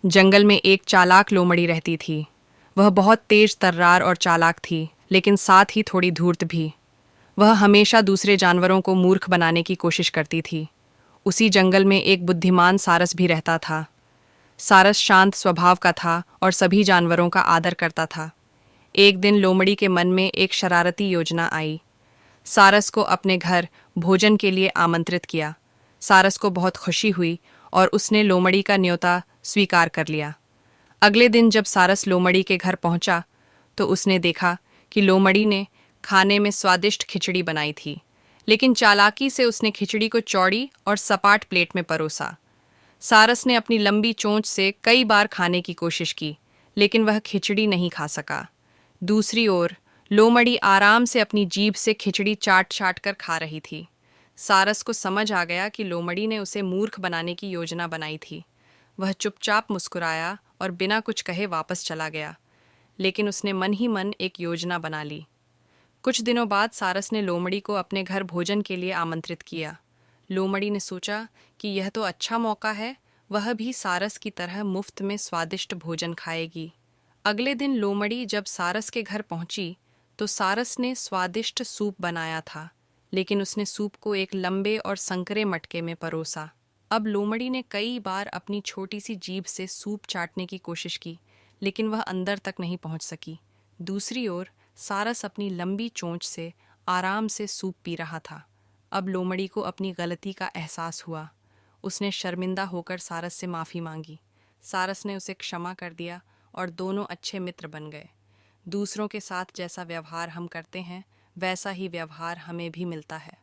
जंगल में एक चालाक लोमड़ी रहती थी। वह बहुत तेज तर्रार और चालाक थी, लेकिन साथ ही थोड़ी धूर्त भी। वह हमेशा दूसरे जानवरों को मूर्ख बनाने की कोशिश करती थी। उसी जंगल में एक बुद्धिमान सारस भी रहता था। सारस शांत स्वभाव का था और सभी जानवरों का आदर करता था। एक दिन लोमड़ी के मन में एक शरारती योजना आई। सारस को अपने घर भोजन के लिए आमंत्रित किया। सारस को बहुत खुशी हुई और उसने लोमड़ी का न्योता स्वीकार कर लिया। अगले दिन जब सारस लोमड़ी के घर पहुंचा तो उसने देखा कि लोमड़ी ने खाने में स्वादिष्ट खिचड़ी बनाई थी, लेकिन चालाकी से उसने खिचड़ी को चौड़ी और सपाट प्लेट में परोसा। सारस ने अपनी लंबी चोंच से कई बार खाने की कोशिश की, लेकिन वह खिचड़ी नहीं खा सका। दूसरी ओर लोमड़ी आराम से अपनी जीभ से खिचड़ी चाट चाट कर खा रही थी। सारस को समझ आ गया कि लोमड़ी ने उसे मूर्ख बनाने की योजना बनाई थी। वह चुपचाप मुस्कुराया और बिना कुछ कहे वापस चला गया, लेकिन उसने मन ही मन एक योजना बना ली। कुछ दिनों बाद सारस ने लोमड़ी को अपने घर भोजन के लिए आमंत्रित किया। लोमड़ी ने सोचा कि यह तो अच्छा मौका है, वह भी सारस की तरह मुफ्त में स्वादिष्ट भोजन खाएगी। अगले दिन लोमड़ी जब सारस के घर पहुंची तो सारस ने स्वादिष्ट सूप बनाया था, लेकिन उसने सूप को एक लंबे और संकरे मटके में परोसा। अब लोमड़ी ने कई बार अपनी छोटी सी जीभ से सूप चाटने की कोशिश की, लेकिन वह अंदर तक नहीं पहुंच सकी। दूसरी ओर सारस अपनी लंबी चोंच से आराम से सूप पी रहा था। अब लोमड़ी को अपनी गलती का एहसास हुआ। उसने शर्मिंदा होकर सारस से माफ़ी मांगी। सारस ने उसे क्षमा कर दिया और दोनों अच्छे मित्र बन गए। दूसरों के साथ जैसा व्यवहार हम करते हैं, वैसा ही व्यवहार हमें भी मिलता है।